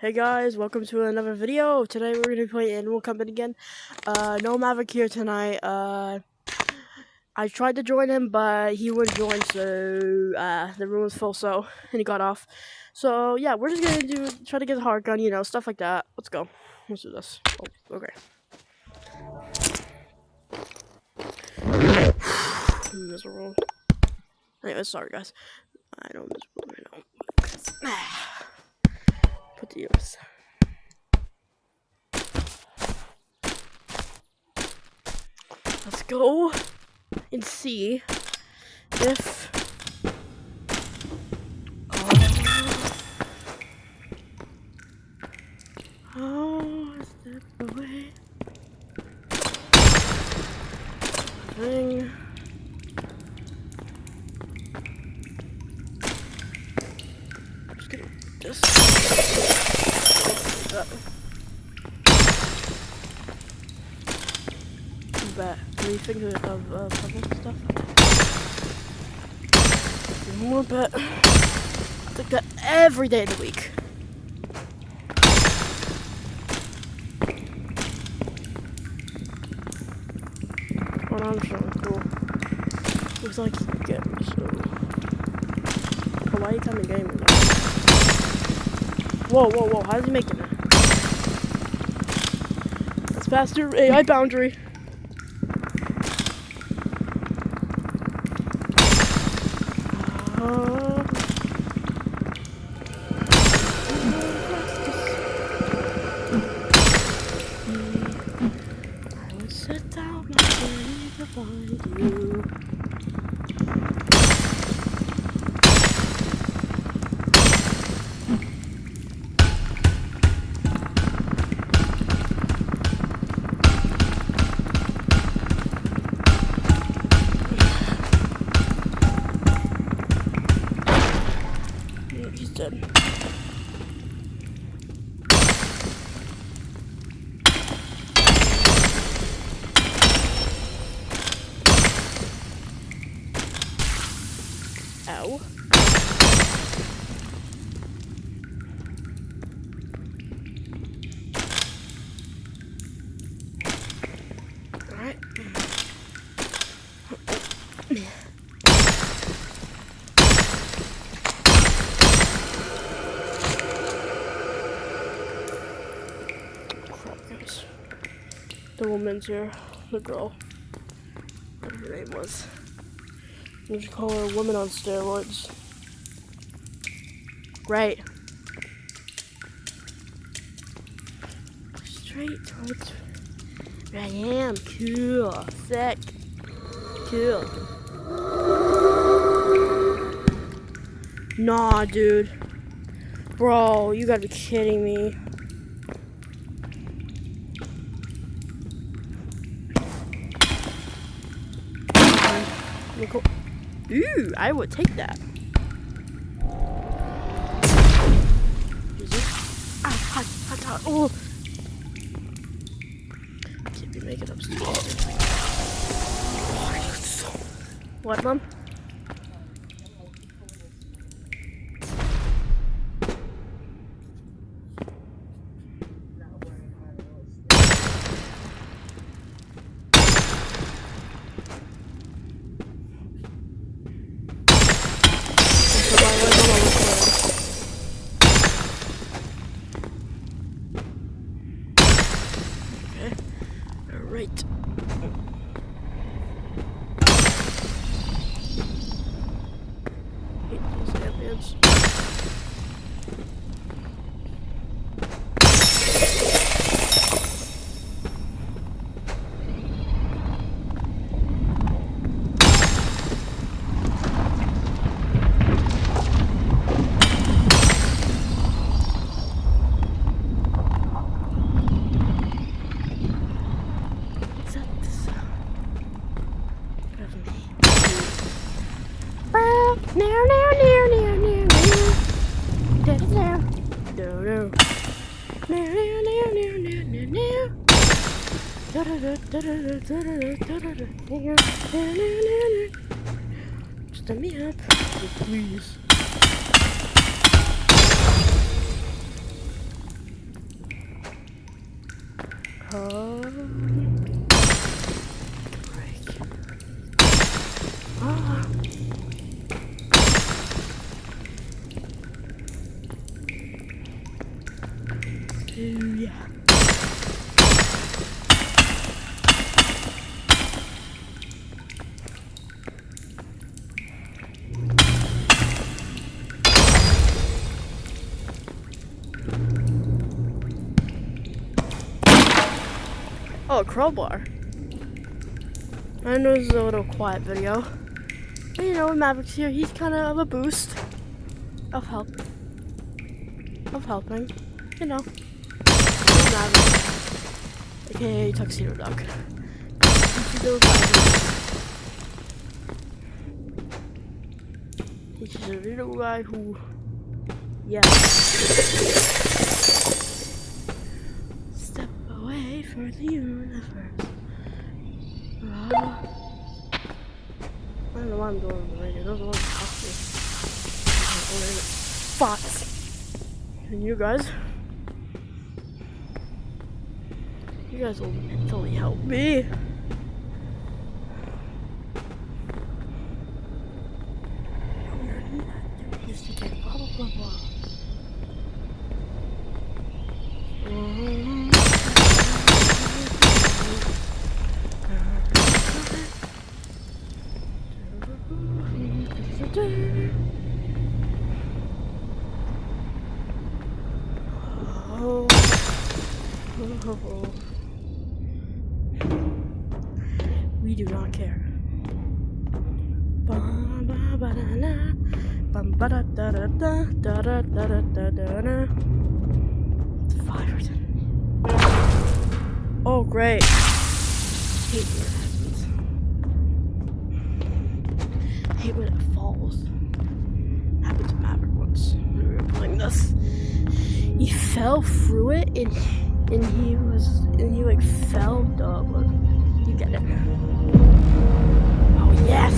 Hey guys, welcome to another video. Today we're gonna play Animal Company again. No Maverick here tonight. I tried to join him, but he wouldn't join, so the room was full, and he got off. So yeah, we're just gonna try to get the hard gun, stuff like that. Let's go. Let's do this. Oh, okay. I'm miserable. Anyway, sorry guys. I don't miserable right now. Put the ears. Let's go and see if step away. Thing. Just gonna just bet 3 fingers of puzzle stuff. One more bet. I take that every day of the week. One arm shot, cool. Looks like you can get me, so. Oh, why are you coming gaming now? Whoa, how's he making it? That's faster AI boundary. I will set down my journey to find you. He's dead. Ow. Alright. Crap, guys. The woman's here. The girl. Whatever her name was. We should call her a woman on steroids. Right. Straight towards where I am. Cool. Sick. Cool. Nah, dude. Bro, you gotta be kidding me. Ooh, I would take that. Is this? Hot. Oh! Can't be making up stupid. What, Mom? Right. Hate these aliens. Just let me up, please. Break. Ah. Yeah. Oh, a crowbar. I know this is a little quiet video. But you know, Maverick's here, he's kind of a boost of help. Of helping. You know. Maverick. AKA Tuxedo Duck. Tuxedo Duck. He's just a little guy who... Yeah. Step away from the universe. I don't know what I'm doing on the radio. Those are all toxic. Fox. And you guys will mentally help me. Blah blah blah blah. We do not care. It's 5 or 10. Oh, great. Hate when it happens. Hate when it falls. Happened to Maverick once when we were playing this. He fell through it and he like fell but you get it. Oh yes!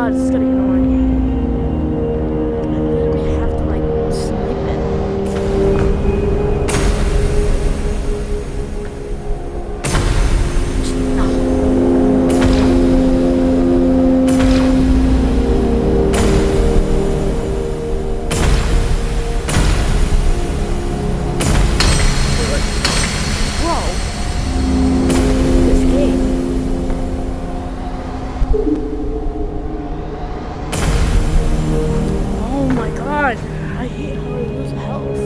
It's getting annoying. I literally have to like snipe it. I hate how I lose health.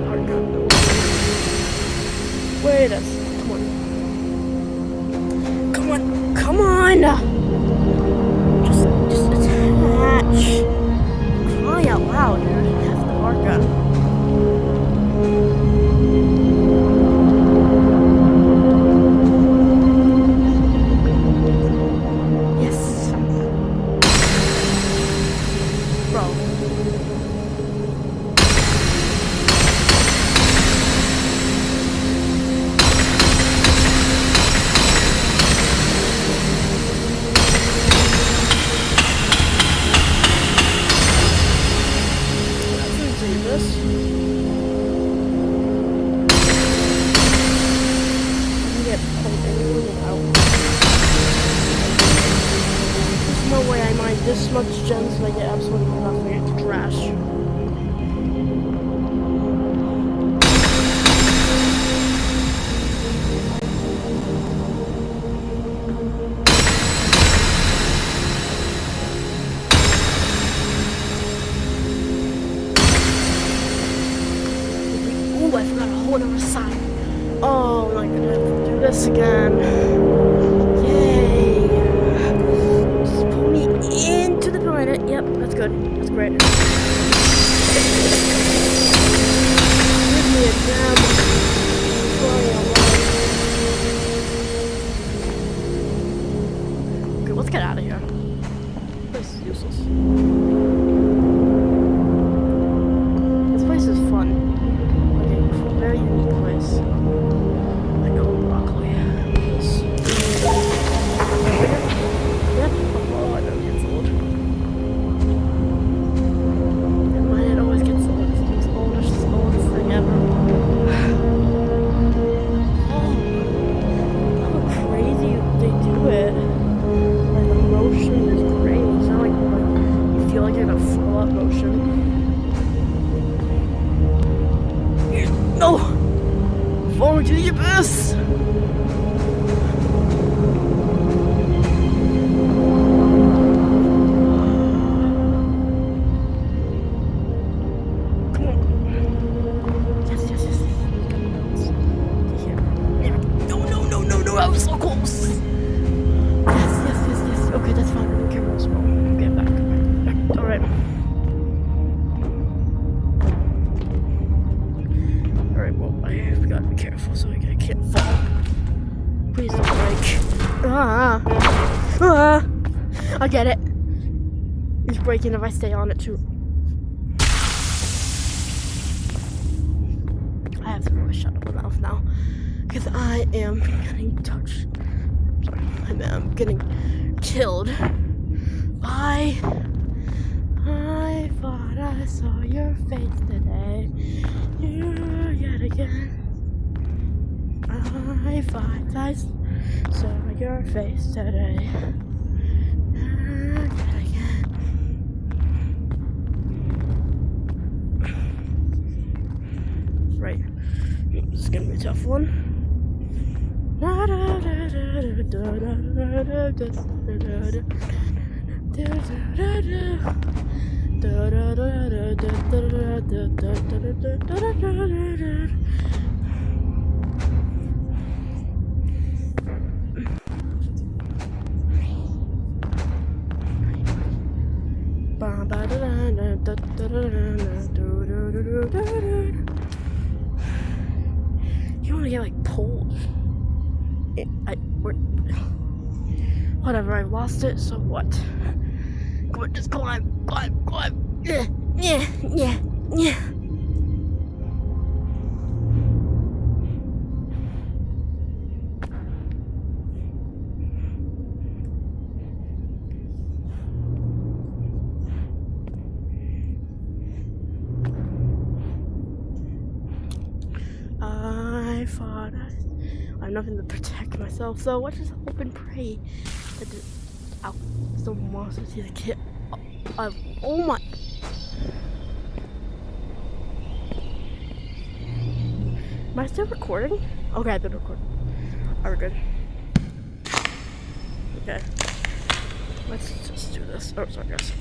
Hard gun though. Wait a second. Come on. Come on! Just attach. Cry out loud, dude. That's the hard gun. This much gems and I get absolutely nothing. It's trash. another side. Oh, I'm gonna have to do this again. Yay. Just pull me into the planet. Yep, that's good. That's great. Give me a gem. Okay, let's get out of here. This is useless. This place is fun. Like a very unique place. I know broccoli. Yes. Yep. Oh, I don't get sold. And mine always gets sold. It's the oldest thing ever. Oh, how crazy they do it. Like the motion is great. It's not like you feel like you're in a fall-up motion. No! Falling to the abyss! Come on. Yes, yes, yes. Here. No, I was so close! Yes. Okay, that's fine. I don't care about this roll. Okay, back. Alright. Alright, well, I've got to be careful so I can't fall. Please don't break. I get it. It's breaking if I stay on it too. I have to really shut up my mouth now. Because I am getting touched. Sorry, I'm getting killed by... I thought I saw your face today. You yet again. I thought I saw your face today. Yet again. Right. This is gonna be a tough one. You wanna get like pulled? Whatever, I lost it, so what? Come on, just climb. Yeah. I thought I have nothing to protect myself, so let's just hope and pray that someone wants to see the kid. Oh my. Am I still recording? Okay, I've been recording. Alright, good. Okay. Let's just do this. Oh, sorry, guys.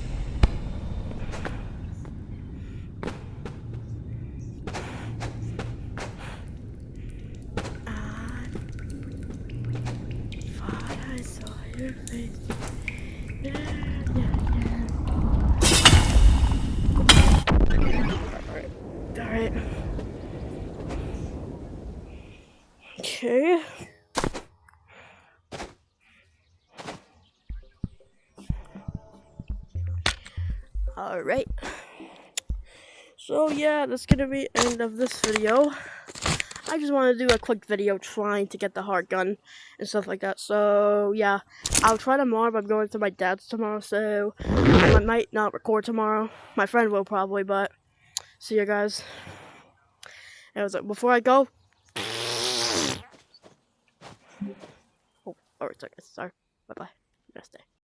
I saw your face. Alright. Okay. Alright. So yeah, that's gonna be the end of this video. I just want to do a quick video trying to get the heart gun and stuff like that. So yeah, I'll try tomorrow, but I'm going to my dad's tomorrow, so I might not record tomorrow. My friend will probably, but see you guys. And it was like, before I go. Oh, alright, sorry. Bye bye. Have a nice day.